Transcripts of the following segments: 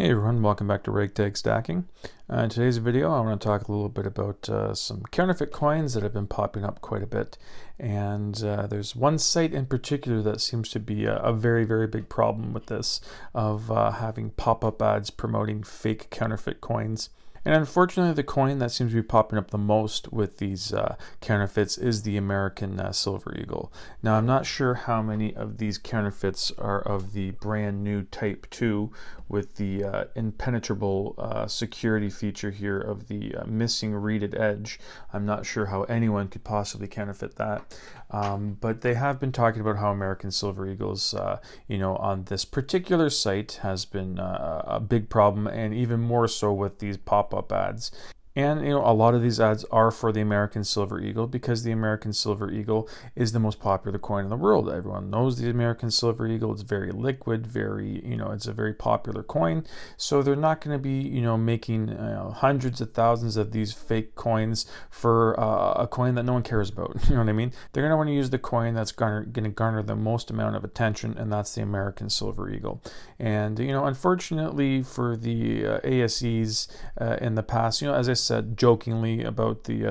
Hey everyone, welcome back to Ragtag Stacking. In today's video, I want to talk a little bit about some counterfeit coins that have been popping up quite a bit. And there's one site in particular that seems to be a very, very big problem with this, of having pop-up ads promoting fake counterfeit coins. And unfortunately, the coin that seems to be popping up the most with these counterfeits is the American Silver Eagle. Now, I'm not sure how many of these counterfeits are of the brand new Type 2 with the impenetrable security feature here of the missing reeded edge. I'm not sure how anyone could possibly counterfeit that. But they have been talking about how American Silver Eagles, on this particular site has been a big problem, and even more so with these pop-up ads. And a lot of these ads are for the American Silver Eagle because the American Silver Eagle is the most popular coin in the world. Everyone knows the American Silver Eagle. It's very liquid, it's a very popular coin. So they're not going to be, making hundreds of thousands of these fake coins for a coin that no one cares about. You know what I mean? They're going to want to use the coin that's going to garner the most amount of attention, and that's the American Silver Eagle. And unfortunately for the ASEs in the past, as I said jokingly about the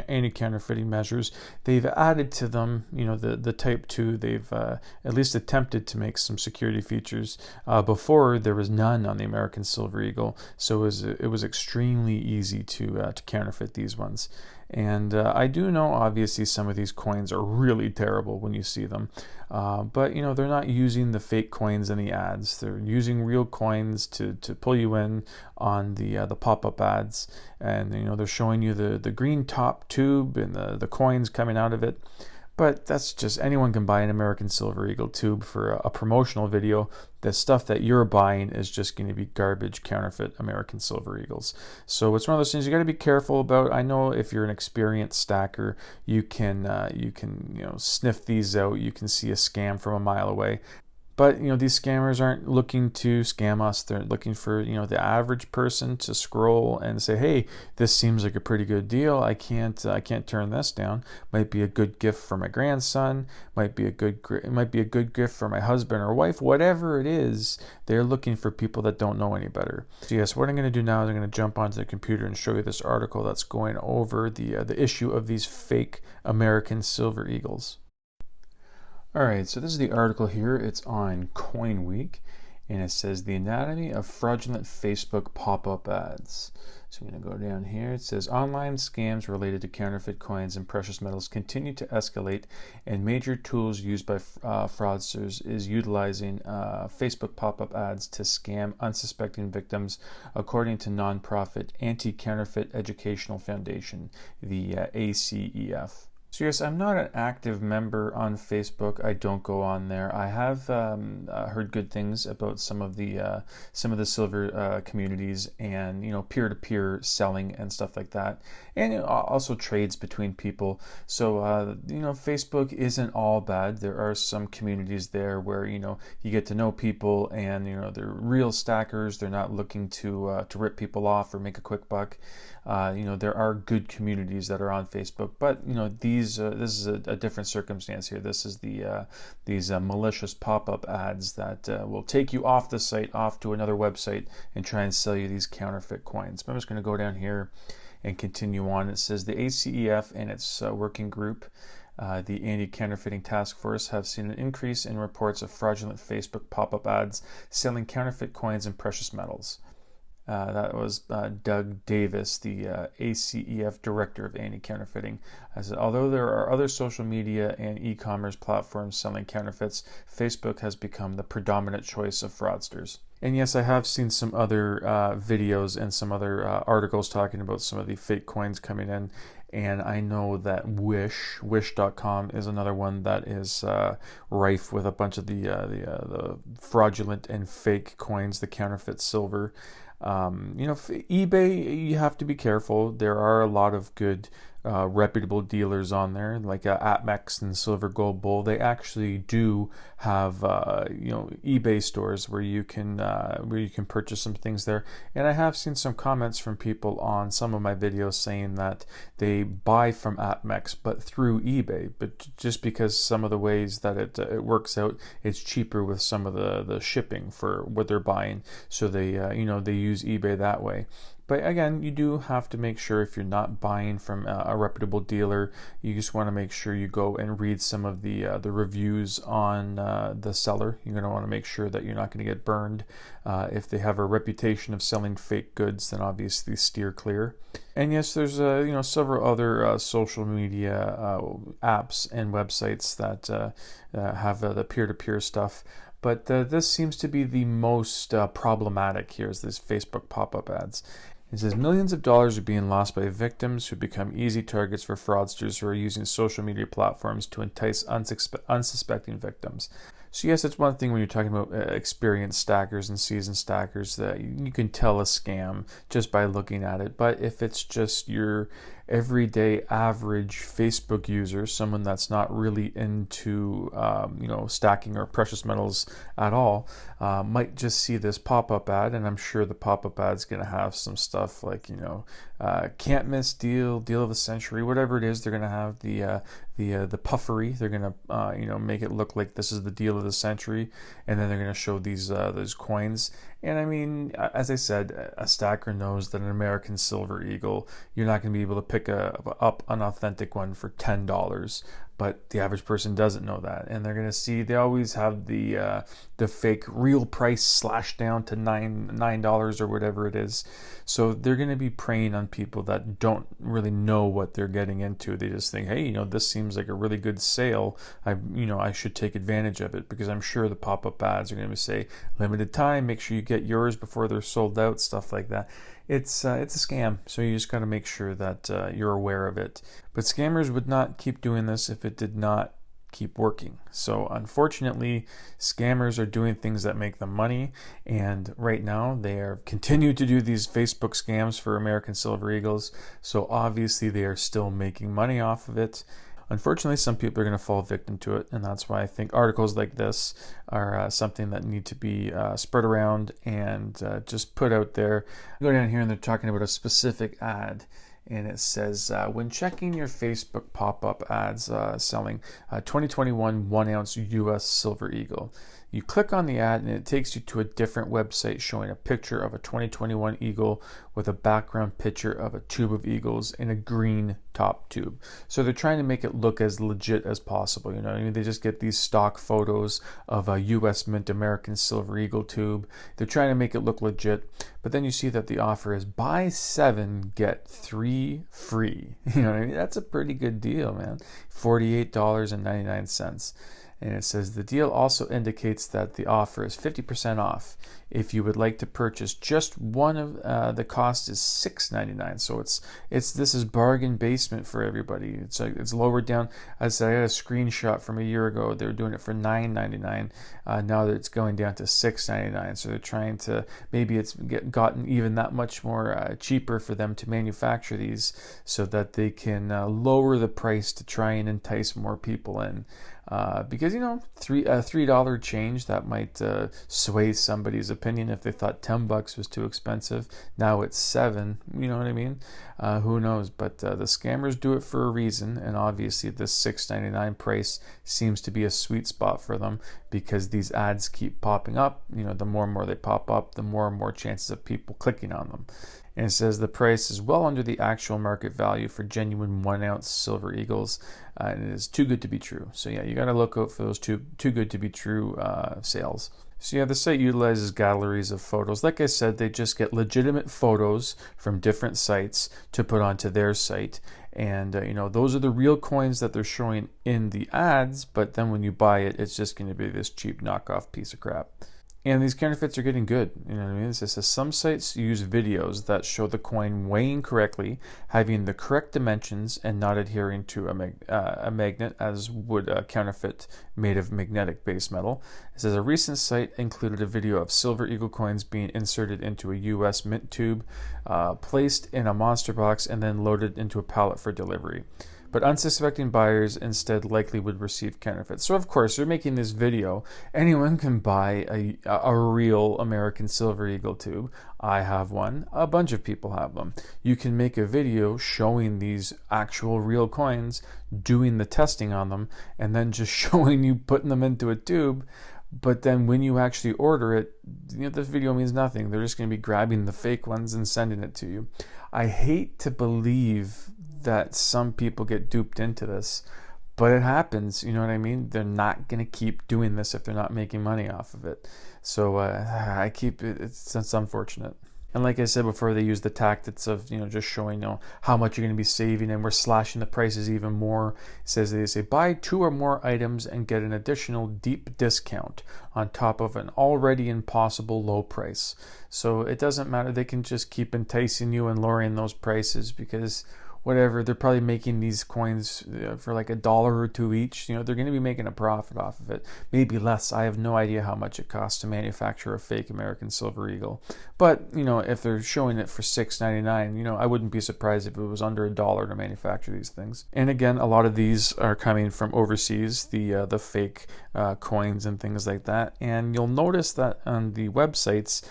anti-counterfeiting measures, they've added to them, the Type 2. They've at least attempted to make some security features. Before, there was none on the American Silver Eagle, so it was extremely easy to counterfeit these ones. And I do know, obviously, some of these coins are really terrible when you see them. But, they're not using the fake coins in the ads. They're using real coins to pull you in on the pop-up ads. And, they're showing you the green top tube and the coins coming out of it. But that's just, anyone can buy an American Silver Eagle tube for a promotional video. The stuff that you're buying is just going to be garbage, counterfeit American Silver Eagles. So it's one of those things you got to be careful about. I know if you're an experienced stacker, you can sniff these out. You can see a scam from a mile away. But these scammers aren't looking to scam us. They're looking for the average person to scroll and say, "Hey, this seems like a pretty good deal. I can't turn this down. Might be a good gift for my grandson. Might be a good gift for my husband or wife. Whatever it is, they're looking for people that don't know any better." So yes, what I'm going to do now is I'm going to jump onto the computer and show you this article that's going over the issue of these fake American Silver Eagles. Alright, so this is the article here. It's on Coin Week, and it says the anatomy of fraudulent Facebook pop-up ads. So I'm going to go down here. It says online scams related to counterfeit coins and precious metals continue to escalate, and major tools used by fraudsters is utilizing Facebook pop-up ads to scam unsuspecting victims, according to nonprofit Anti-Counterfeit Educational Foundation, the ACEF. So yes, I'm not an active member on Facebook. I don't go on there. I have heard good things about some of the silver communities, and peer-to-peer selling and stuff like that, and also trades between people. So Facebook isn't all bad. There are some communities there where you get to know people, and they're real stackers. They're not looking to rip people off or make a quick buck. There are good communities that are on Facebook, but this is a different circumstance here. This is these malicious pop-up ads that will take you off the site, off to another website, and try and sell you these counterfeit coins. But I'm just going to go down here and continue on. It says the ACEF and its working group, the Anti-Counterfeiting Task Force, have seen an increase in reports of fraudulent Facebook pop-up ads selling counterfeit coins and precious metals. That was Doug Davis, the ACEF Director of Anti-Counterfeiting. I said, although there are other social media and e-commerce platforms selling counterfeits, Facebook has become the predominant choice of fraudsters. And yes, I have seen some other videos and some other articles talking about some of the fake coins coming in. And I know that Wish.com is another one that is rife with a bunch of the fraudulent and fake coins, the counterfeit silver. eBay, you have to be careful. There are a lot of good reputable dealers on there, like APMEX and Silver Gold Bull. They actually do have eBay stores where you can purchase some things there. And I have seen some comments from people on some of my videos saying that they buy from APMEX but through eBay, but just because some of the ways that it works out, it's cheaper with some of the shipping for what they're buying, so they they use eBay that way. But again, you do have to make sure, if you're not buying from a reputable dealer, you just want to make sure you go and read some of the reviews on the seller. You're going to want to make sure that you're not going to get burned. If they have a reputation of selling fake goods, then obviously steer clear. And yes, there's several other social media apps and websites that have the peer-to-peer stuff. But this seems to be the most problematic here, is this Facebook pop-up ads. It says millions of dollars are being lost by victims who become easy targets for fraudsters who are using social media platforms to entice unsuspecting victims. So yes, it's one thing when you're talking about experienced stackers and seasoned stackers that you can tell a scam just by looking at it. But if it's just your everyday average Facebook user, someone that's not really into stacking or precious metals at all, might just see this pop-up ad, and I'm sure the pop-up ad's going to have some stuff like can't miss deal of the century, whatever it is. They're going to have the puffery. They're going to make it look like this is the deal of the century, and then they're going to show these coins. And I mean, as I said, a stacker knows that an American Silver Eagle, you're not going to be able to pick up an authentic one for $10. But the average person doesn't know that, and they're gonna see. They always have the fake real price slashed down to $9 or whatever it is. So they're gonna be preying on people that don't really know what they're getting into. They just think, hey, this seems like a really good sale. I should take advantage of it, because I'm sure the pop-up ads are gonna say limited time. Make sure you get yours before they're sold out. Stuff like that. It's a scam, so you just got to make sure that you're aware of it. But scammers would not keep doing this if it did not keep working. So unfortunately, scammers are doing things that make them money, and right now they are continue to do these Facebook scams for American Silver Eagles. So obviously they are still making money off of it. Unfortunately, some people are going to fall victim to it, and that's why I think articles like this are something that need to be spread around and just put out there. Go down here and they're talking about a specific ad, and it says, when checking your Facebook pop-up ads selling 2021 1-ounce US Silver Eagle, you click on the ad and it takes you to a different website showing a picture of a 2021 Eagle with a background picture of a tube of Eagles in a green top tube. So they're trying to make it look as legit as possible. They just get these stock photos of a US Mint American Silver Eagle tube. They're trying to make it look legit, but then you see that the offer is buy 7, get 3 free. That's a pretty good deal, man. $48.99. And it says the deal also indicates that the offer is 50% off. If you would like to purchase just one of the cost is $6.99. So this is bargain basement for everybody. It's lowered down. As I said, I had a screenshot from a year ago. They were doing it for $9.99. Now that it's going down to $6.99. So they're trying to, maybe it's gotten even that much more cheaper for them to manufacture these, so that they can lower the price to try and entice more people in. Because $3 change, that might sway somebody's opinion. If they thought $10 was too expensive, now it's $7. You know what I mean? Who knows? But the scammers do it for a reason, and obviously this $6.99 price seems to be a sweet spot for them, because these ads keep popping up. The more and more they pop up, the more and more chances of people clicking on them. And it says the price is well under the actual market value for genuine 1-ounce Silver Eagles, and it is too good to be true. So yeah, you got to look out for those too good to be true sales. So yeah, the site utilizes galleries of photos. Like I said, they just get legitimate photos from different sites to put onto their site. And those are the real coins that they're showing in the ads, but then when you buy it, it's just going to be this cheap knockoff piece of crap. And these counterfeits are getting good. You know what I mean? It says some sites use videos that show the coin weighing correctly, having the correct dimensions, and not adhering to a magnet, as would a counterfeit made of magnetic base metal. It says a recent site included a video of silver eagle coins being inserted into a U.S. mint tube, placed in a monster box, and then loaded into a pallet for delivery. But unsuspecting buyers instead likely would receive counterfeits. So of course, they're making this video. Anyone can buy a real American Silver Eagle tube. I have one. A bunch of people have them. You can make a video showing these actual real coins, doing the testing on them, and then just showing you putting them into a tube. But then when you actually order it, this video means nothing. They're just going to be grabbing the fake ones and sending it to you. I hate to believe that some people get duped into this, but it happens. You know what I mean? They're not going to keep doing this if they're not making money off of it. So it's unfortunate. And like I said before, they use the tactics of just showing how much you're going to be saving, and we're slashing the prices even more. It says they say buy 2 or more items and get an additional deep discount on top of an already impossible low price. So it doesn't matter. They can just keep enticing you and lowering those prices because whatever, they're probably making these coins for like $1 or $2 each. They're going to be making a profit off of it. Maybe less. I have no idea how much it costs to manufacture a fake American Silver Eagle. But, if they're showing it for $6.99, I wouldn't be surprised if it was under $1 to manufacture these things. And again, a lot of these are coming from overseas, the fake coins and things like that. And you'll notice that on the websites,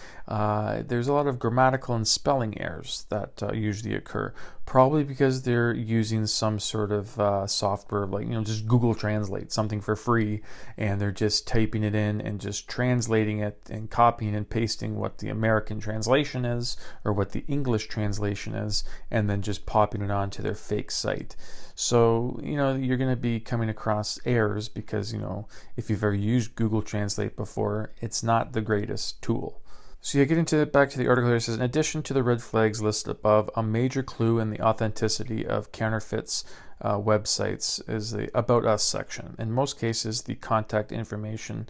there's a lot of grammatical and spelling errors that usually occur. Probably because they're using some sort of software like, just Google Translate, something for free, and they're just typing it in and just translating it and copying and pasting what the American translation is or what the English translation is, and then just popping it onto their fake site. So, you're going to be coming across errors because, if you've ever used Google Translate before, it's not the greatest tool. So getting back to the article here, it says, in addition to the red flags listed above, a major clue in the authenticity of counterfeits websites is the About Us section. In most cases, the contact information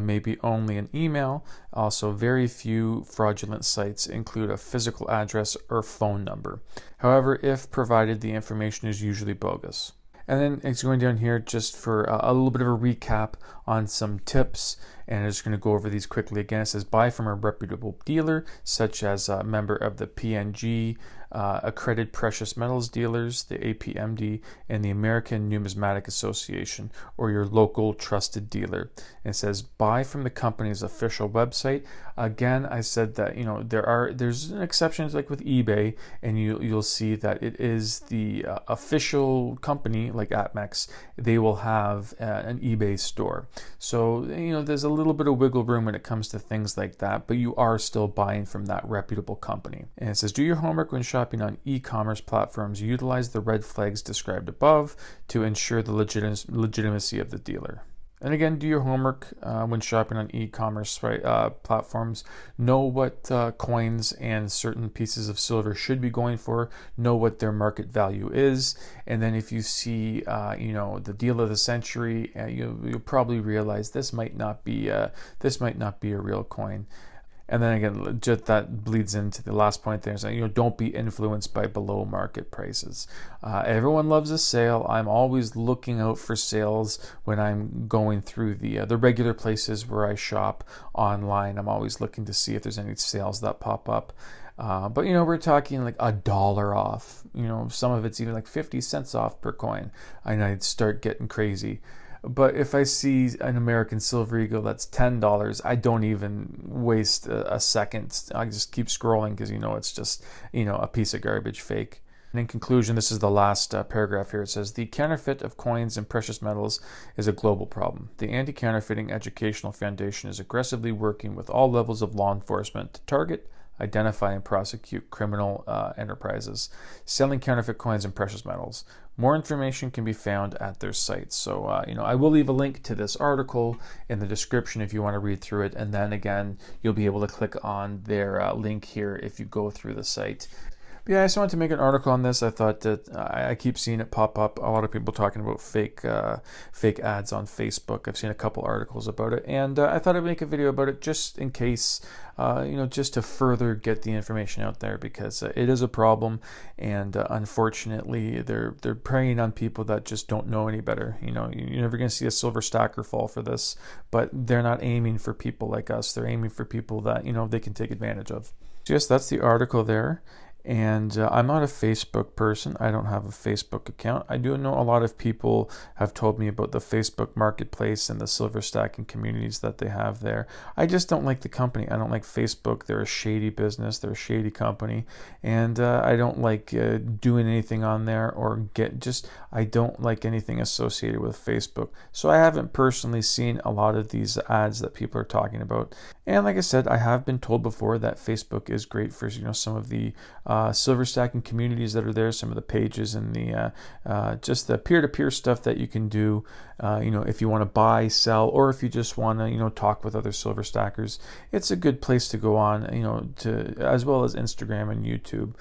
may be only an email. Also, very few fraudulent sites include a physical address or phone number. However, if provided, the information is usually bogus. And then it's going down here just for a little bit of a recap on some tips, and I'm just going to go over these quickly again. It says buy from a reputable dealer, such as a member of the PNG, accredited precious metals dealers, the APMD, and the American Numismatic Association, or your local trusted dealer. And it says buy from the company's official website. Again, I said that there's an exception like with eBay, and you'll see that it is the official company like APMEX. They will have an eBay store. So there's a little bit of wiggle room when it comes to things like that, but you are still buying from that reputable company. And it says do your homework when shopping on e-commerce platforms. Utilize the red flags described above to ensure the legitimacy of the dealer. And again, do your homework when shopping on e-commerce platforms. Know what coins and certain pieces of silver should be going for. Know what their market value is. And then if you see, the deal of the century, you'll probably realize this might not be a real coin. And then again, just that bleeds into the last point there. So, don't be influenced by below market prices. Everyone loves a sale. I'm always looking out for sales when I'm going through the regular places where I shop online. I'm always looking to see if there's any sales that pop up. But we're talking like $1 off. Some of it's even like 50 cents off per coin. And I'd start getting crazy. But if I see an American Silver Eagle that's $10, I don't even waste a second. I just keep scrolling because it's just a piece of garbage fake. And in conclusion, this is the last paragraph here. It says, the counterfeit of coins and precious metals is a global problem. The Anti-Counterfeiting Educational Foundation is aggressively working with all levels of law enforcement to target, identify, and prosecute criminal enterprises selling counterfeit coins and precious metals. More information can be found at their site. So, I will leave a link to this article in the description if you want to read through it. And then again, you'll be able to click on their link here if you go through the site. But yeah, I just wanted to make an article on this. I thought that I keep seeing it pop up. A lot of people talking about fake ads on Facebook. I've seen a couple articles about it, and I thought I'd make a video about it just in case, just to further get the information out there, because it is a problem, and unfortunately, they're preying on people that just don't know any better. You're never going to see a silver stacker fall for this, but they're not aiming for people like us. They're aiming for people that they can take advantage of. So yes, that's the article there. And I'm not a Facebook person. I don't have a Facebook account. I do know a lot of people have told me about the Facebook marketplace and the silver stacking communities that they have there. I just don't like the company. I don't like Facebook. They're a shady business. They're a shady company. And I don't like doing anything on there, or I don't like anything associated with Facebook. So I haven't personally seen a lot of these ads that people are talking about. And like I said, I have been told before that Facebook is great for some of the silver stacking communities that are there, some of the pages, and the just the peer-to-peer stuff that you can do. If you want to buy, sell, or if you just want to talk with other silver stackers, it's a good place to go on. As well as Instagram and YouTube.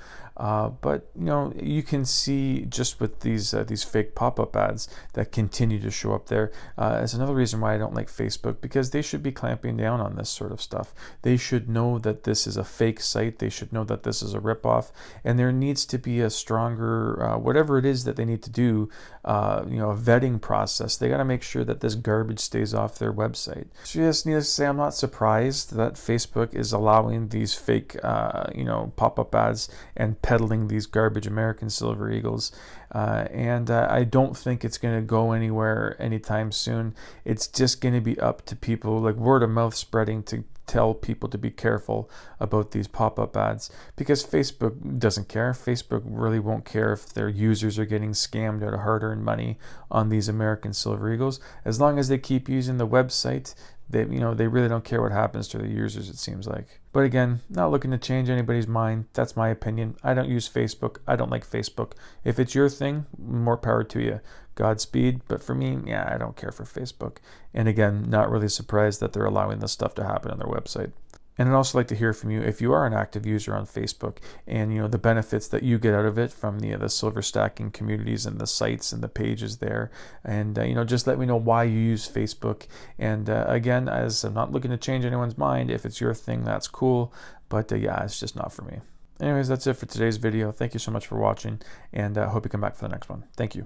But you can see just with these fake pop-up ads that continue to show up there. It's another reason why I don't like Facebook, because they should be clamping down on this sort of stuff. They should know that this is a fake site. They should know that this is a ripoff, and there needs to be a stronger whatever it is that they need to do. A vetting process. They got to make sure that this garbage stays off their website. So just needless to say, I'm not surprised that Facebook is allowing these fake pop-up ads and peddling these garbage American Silver Eagles. And I don't think it's going to go anywhere anytime soon. It's just going to be up to people, like word of mouth spreading, to tell people to be careful about these pop-up ads, because Facebook doesn't care. Facebook really won't care if their users are getting scammed out of hard-earned money on these American Silver Eagles. As long as they keep using the website, they really don't care what happens to the users, it seems like. But again, not looking to change anybody's mind. That's my opinion. I don't use Facebook. I don't like Facebook. If it's your thing, more power to you. Godspeed. But for me, I don't care for Facebook. And again, not really surprised that they're allowing this stuff to happen on their website. And I'd also like to hear from you if you are an active user on Facebook, and the benefits that you get out of it from the silver stacking communities and the sites and the pages there. And just let me know why you use Facebook. And again, as I'm not looking to change anyone's mind, if it's your thing, that's cool. But it's just not for me. Anyways, that's it for today's video. Thank you so much for watching, and I hope you come back for the next one. Thank you.